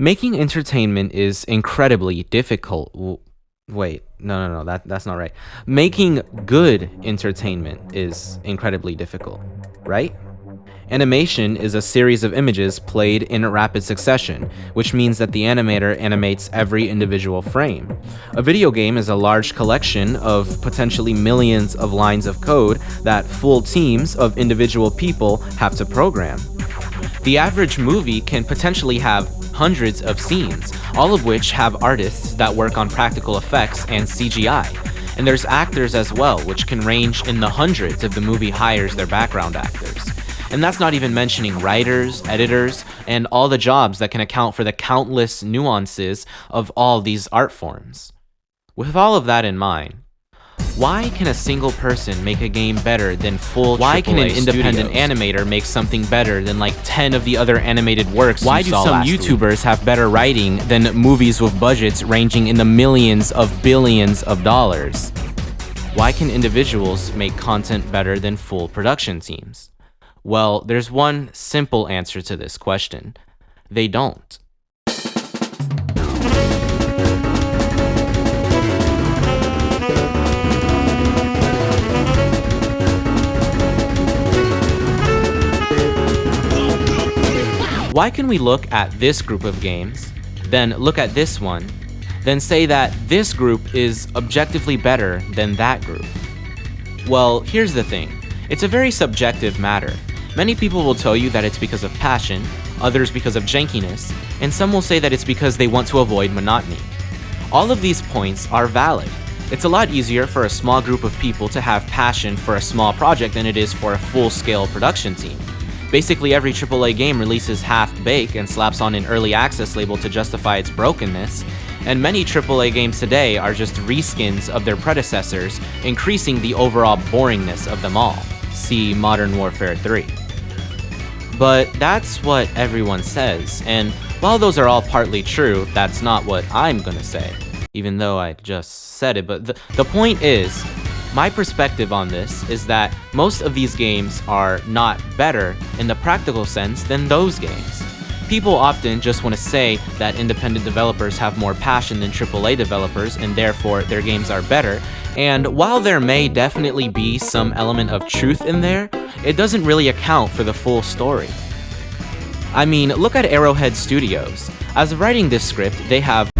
Making entertainment is incredibly difficult. Wait, no, that's not right. Making good entertainment is incredibly difficult, right? Animation is a series of images played in rapid succession, which means that the animator animates every individual frame. A video game is a large collection of potentially millions of lines of code that full teams of individual people have to program. The average movie can potentially have hundreds of scenes, all of which have artists that work on practical effects and CGI. And there's actors as well, which can range in the hundreds if the movie hires their background actors. And that's not even mentioning writers, editors, and all the jobs that can account for the countless nuances of all these art forms. With all of that in mind, why can a single person make a game better than full AAA Why can an independent studios? Animator make something better than like 10 of the other animated works? Why do some YouTubers have better writing than movies with budgets ranging in the millions of billions of dollars? Why can individuals make content better than full production teams? Well, there's one simple answer to this question. They don't. Why can we look at this group of games, then look at this one, then say that this group is objectively better than that group? Well, here's the thing. It's a very subjective matter. Many people will tell you that it's because of passion, others because of jankiness, and some will say that it's because they want to avoid monotony. All of these points are valid. It's a lot easier for a small group of people to have passion for a small project than it is for a full-scale production team. Basically, every AAA game releases half-baked and slaps on an early access label to justify its brokenness, and many AAA games today are just reskins of their predecessors, increasing the overall boringness of them all. See Modern Warfare 3. But that's what everyone says, and while those are all partly true, that's not what I'm gonna say, even though I just said it. But the point is, my perspective on this is that most of these games are not better in the practical sense than those games. People often just want to say that independent developers have more passion than AAA developers and therefore their games are better, and while there may definitely be some element of truth in there, it doesn't really account for the full story. I mean, look at Arrowhead Studios. As of writing this script, they have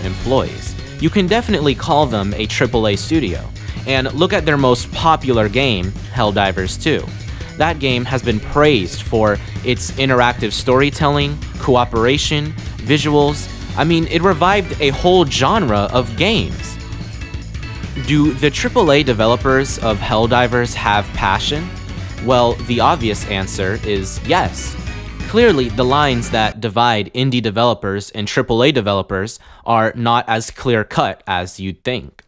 employees. You can definitely call them a AAA studio. And look at their most popular game, Helldivers 2. That game has been praised for its interactive storytelling, cooperation, visuals. I mean, it revived a whole genre of games. Do the AAA developers of Helldivers have passion? Well, the obvious answer is yes. Clearly, the lines that divide indie developers and AAA developers are not as clear-cut as you'd think.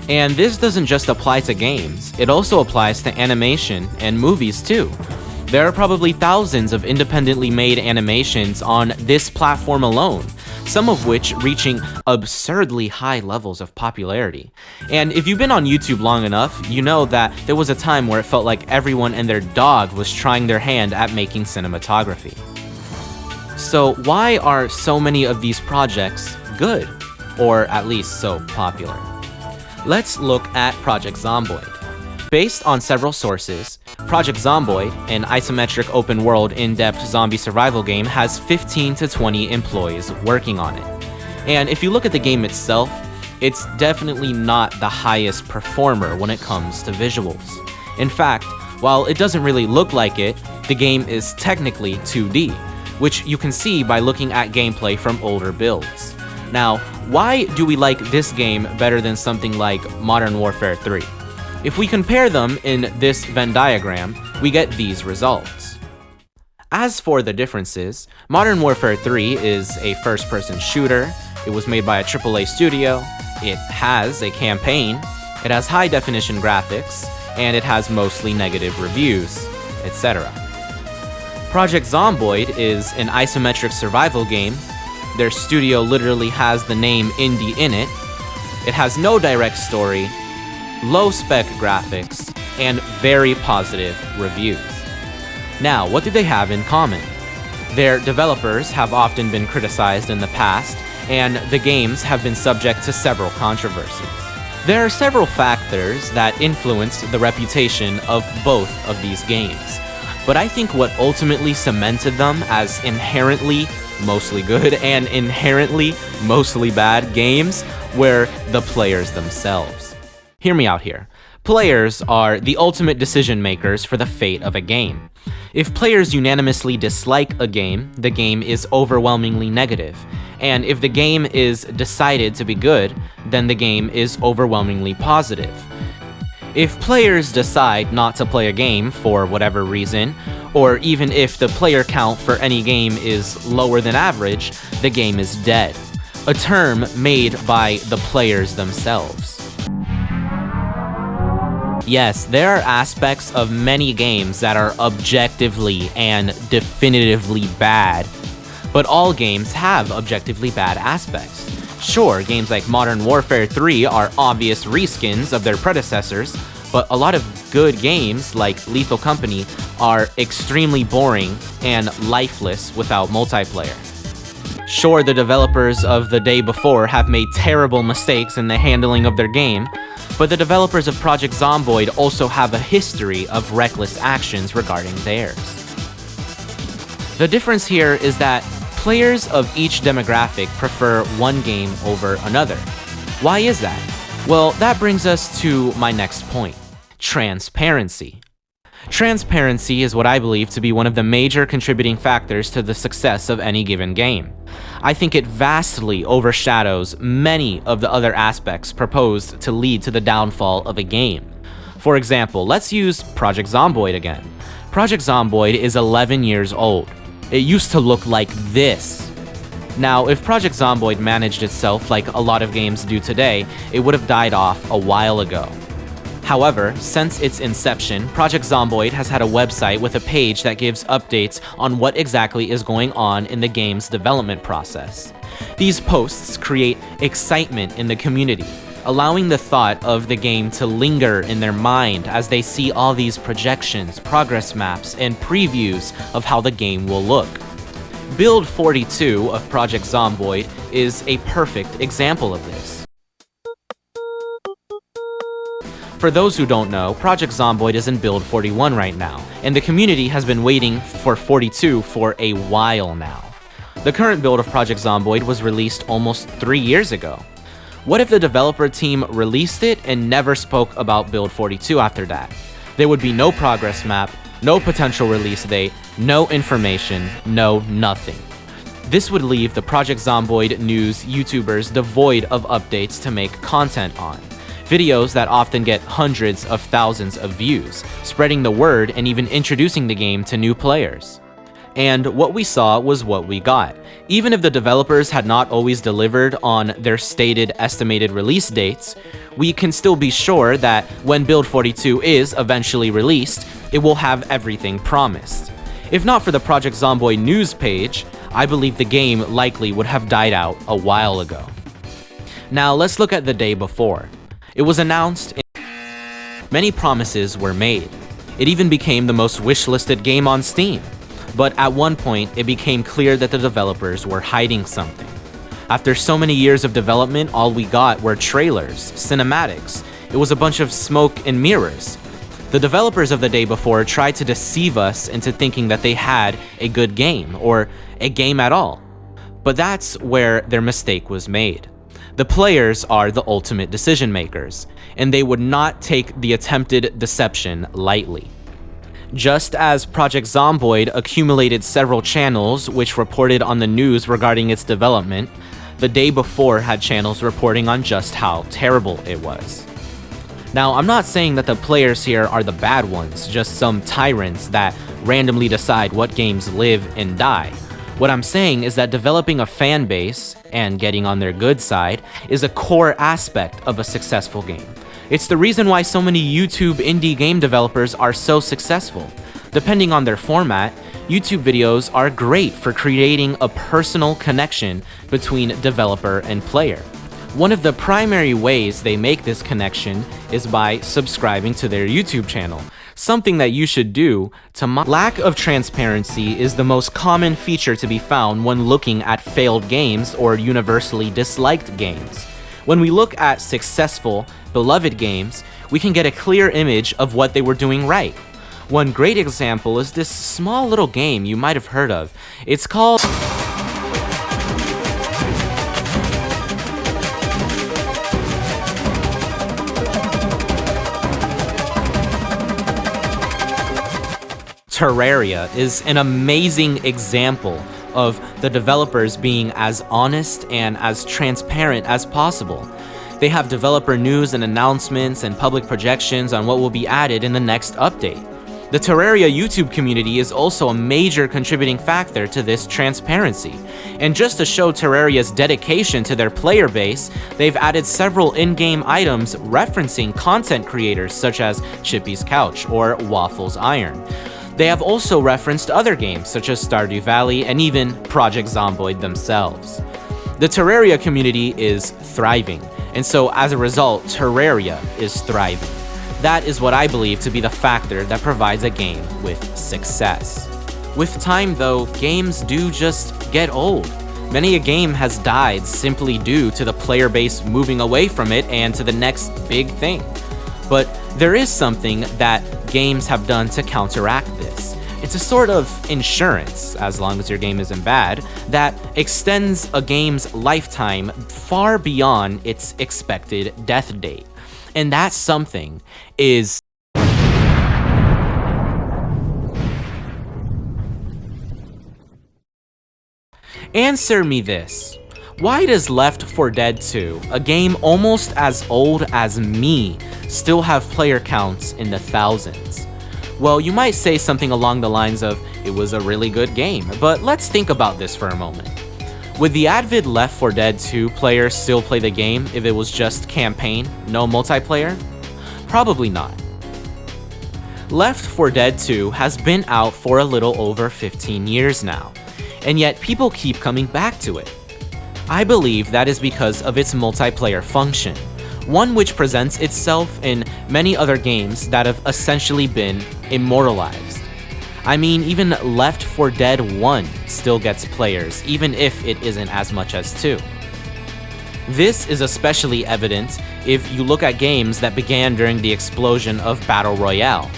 And this doesn't just apply to games, it also applies to animation and movies too. There are probably thousands of independently made animations on this platform alone, some of which reaching absurdly high levels of popularity. And if you've been on YouTube long enough, you know that there was a time where it felt like everyone and their dog was trying their hand at making cinematography. So why are so many of these projects good? Or at least so popular? Let's look at Project Zomboid. Based on several sources, Project Zomboid, an isometric open-world in-depth zombie survival game, has 15 to 20 employees working on it. And if you look at the game itself, it's definitely not the highest performer when it comes to visuals. In fact, while it doesn't really look like it, the game is technically 2D, which you can see by looking at gameplay from older builds. Now, why do we like this game better than something like Modern Warfare 3? If we compare them in this Venn diagram, we get these results. As for the differences, Modern Warfare 3 is a first-person shooter, it was made by a AAA studio, it has a campaign, it has high-definition graphics, and it has mostly negative reviews, etc. Project Zomboid is an isometric survival game. Their studio literally has the name indie in it. It has no direct story, low-spec graphics, and very positive reviews. Now, what do they have in common? Their developers have often been criticized in the past, and the games have been subject to several controversies. There are several factors that influence the reputation of both of these games, but I think what ultimately cemented them as inherently mostly good and inherently mostly bad games were the players themselves. Hear me out here. Players are the ultimate decision makers for the fate of a game. If players unanimously dislike a game, the game is overwhelmingly negative. And if the game is decided to be good, then the game is overwhelmingly positive. If players decide not to play a game for whatever reason, or even if the player count for any game is lower than average, the game is dead. A term made by the players themselves. Yes, there are aspects of many games that are objectively and definitively bad, but all games have objectively bad aspects. Sure, games like Modern Warfare 3 are obvious reskins of their predecessors, but a lot of good games like Lethal Company are extremely boring and lifeless without multiplayer. Sure, the developers of the day before have made terrible mistakes in the handling of their game, but the developers of Project Zomboid also have a history of reckless actions regarding theirs. The difference here is that players of each demographic prefer one game over another. Why is that? Well, that brings us to my next point: transparency. Transparency is what I believe to be one of the major contributing factors to the success of any given game. I think it vastly overshadows many of the other aspects proposed to lead to the downfall of a game. For example, let's use Project Zomboid again. Project Zomboid is 11 years old. It used to look like this. Now, if Project Zomboid managed itself like a lot of games do today, it would have died off a while ago. However, since its inception, Project Zomboid has had a website with a page that gives updates on what exactly is going on in the game's development process. These posts create excitement in the community, allowing the thought of the game to linger in their mind as they see all these projections, progress maps, and previews of how the game will look. Build 42 of Project Zomboid is a perfect example of this. For those who don't know, Project Zomboid is in Build 41 right now, and the community has been waiting for 42 for a while now. The current build of Project Zomboid was released almost 3 years ago. What if the developer team released it and never spoke about Build 42 after that? There would be no progress map, no potential release date, no information, no nothing. This would leave the Project Zomboid news YouTubers devoid of updates to make content on. Videos that often get hundreds of thousands of views, spreading the word and even introducing the game to new players. And what we saw was what we got. Even if the developers had not always delivered on their stated estimated release dates, we can still be sure that when Build 42 is eventually released, it will have everything promised. If not for the Project Zomboid news page, I believe the game likely would have died out a while ago. Now let's look at the day before. It was announced, many promises were made. It even became the most wishlisted game on Steam. But at one point, it became clear that the developers were hiding something. After so many years of development, all we got were trailers, cinematics. It was a bunch of smoke and mirrors. The developers of the day before tried to deceive us into thinking that they had a good game, or a game at all. But that's where their mistake was made. The players are the ultimate decision makers, and they would not take the attempted deception lightly. Just as Project Zomboid accumulated several channels which reported on the news regarding its development, the day before had channels reporting on just how terrible it was. Now, I'm not saying that the players here are the bad ones, just some tyrants that randomly decide what games live and die. What I'm saying is that developing a fan base, and getting on their good side, is a core aspect of a successful game. It's the reason why so many YouTube indie game developers are so successful. Depending on their format, YouTube videos are great for creating a personal connection between developer and player. One of the primary ways they make this connection is by subscribing to their YouTube channel. something that you should do to lack of transparency is the most common feature to be found when looking at failed games or universally disliked games. When we look at successful, beloved games, we can get a clear image of what they were doing right. One great example is this small little game you might have heard of. It's called Terraria is an amazing example of the developers being as honest and as transparent as possible. They have developer news and announcements and public projections on what will be added in the next update. The Terraria YouTube community is also a major contributing factor to this transparency. And just to show Terraria's dedication to their player base, they've added several in-game items referencing content creators such as Chippy's Couch or Waffles Iron. They have also referenced other games such as Stardew Valley and even Project Zomboid themselves. The Terraria community is thriving, and so as a result, Terraria is thriving. That is what I believe to be the factor that provides a game with success. With time though, games do just get old. Many a game has died simply due to the player base moving away from it and to the next big thing. But there is something that games have done to counteract this. It's a sort of insurance, as long as your game isn't bad, that extends a game's lifetime far beyond its expected death date. And that something is Answer me this. Why does Left 4 Dead 2, a game almost as old as me, still have player counts in the thousands? Well, you might say something along the lines of, it was a really good game, but let's think about this for a moment. Would the avid Left 4 Dead 2 player still play the game if it was just campaign, no multiplayer? Probably not. Left 4 Dead 2 has been out for a little over 15 years now, and yet people keep coming back to it. I believe that is because of its multiplayer function, one which presents itself in many other games that have essentially been immortalized. I mean, even Left 4 Dead 1 still gets players, even if it isn't as much as 2. This is especially evident if you look at games that began during the explosion of Battle Royale.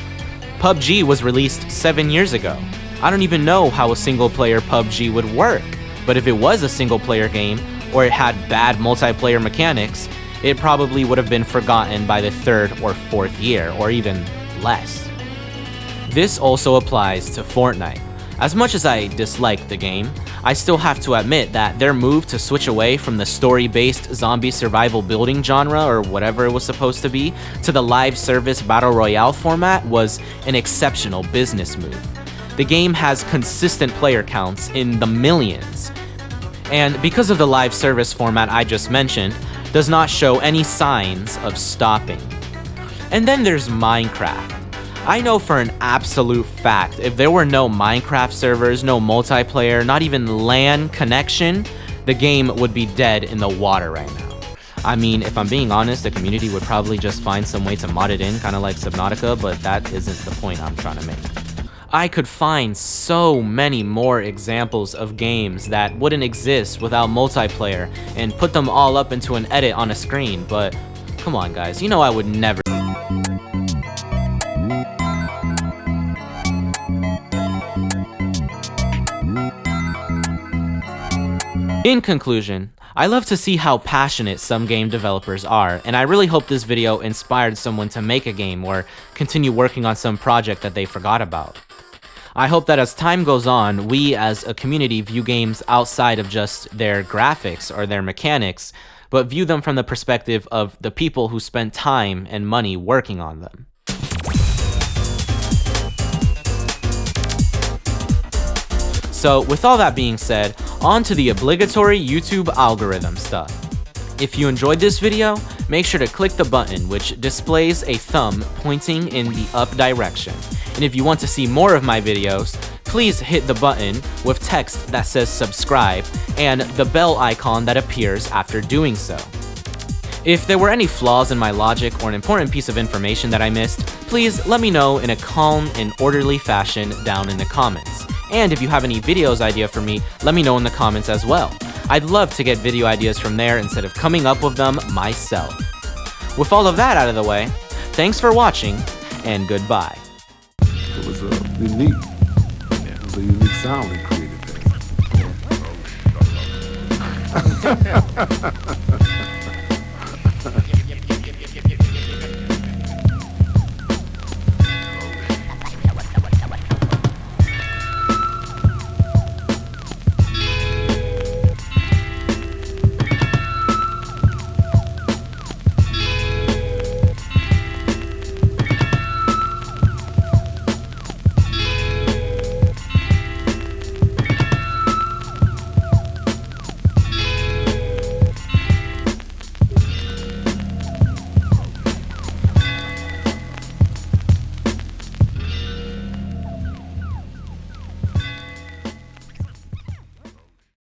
PUBG was released 7 years ago. I don't even know how a single-player PUBG would work, but if it was a single-player game, or it had bad multiplayer mechanics, it probably would have been forgotten by the 3rd or 4th year, or even less. This also applies to Fortnite. As much as I dislike the game, I still have to admit that their move to switch away from the story-based zombie survival building genre, or whatever it was supposed to be, to the live service battle royale format was an exceptional business move. The game has consistent player counts in the millions, and because of the live service format I just mentioned, does not show any signs of stopping. And then there's Minecraft. I know for an absolute fact, if there were no Minecraft servers, no multiplayer, not even LAN connection, the game would be dead in the water right now. I mean, if I'm being honest, the community would probably just find some way to mod it in, kind of like Subnautica, but that isn't the point I'm trying to make. I could find so many more examples of games that wouldn't exist without multiplayer and put them all up into an edit on a screen, but come on guys, you know I would never. In conclusion, I love to see how passionate some game developers are, and I really hope this video inspired someone to make a game or continue working on some project that they forgot about. I hope that as time goes on, we as a community view games outside of just their graphics or their mechanics, but view them from the perspective of the people who spent time and money working on them. So with all that being said, on to the obligatory YouTube algorithm stuff. If you enjoyed this video, make sure to click the button which displays a thumb pointing in the up direction. And if you want to see more of my videos, please hit the button with text that says subscribe and the bell icon that appears after doing so. If there were any flaws in my logic or an important piece of information that I missed, please let me know in a calm and orderly fashion down in the comments. And if you have any videos idea for me, let me know in the comments as well. I'd love to get video ideas from there instead of coming up with them myself. With all of that out of the way, thanks for watching, and goodbye. It was unique. It was a unique sound we created there.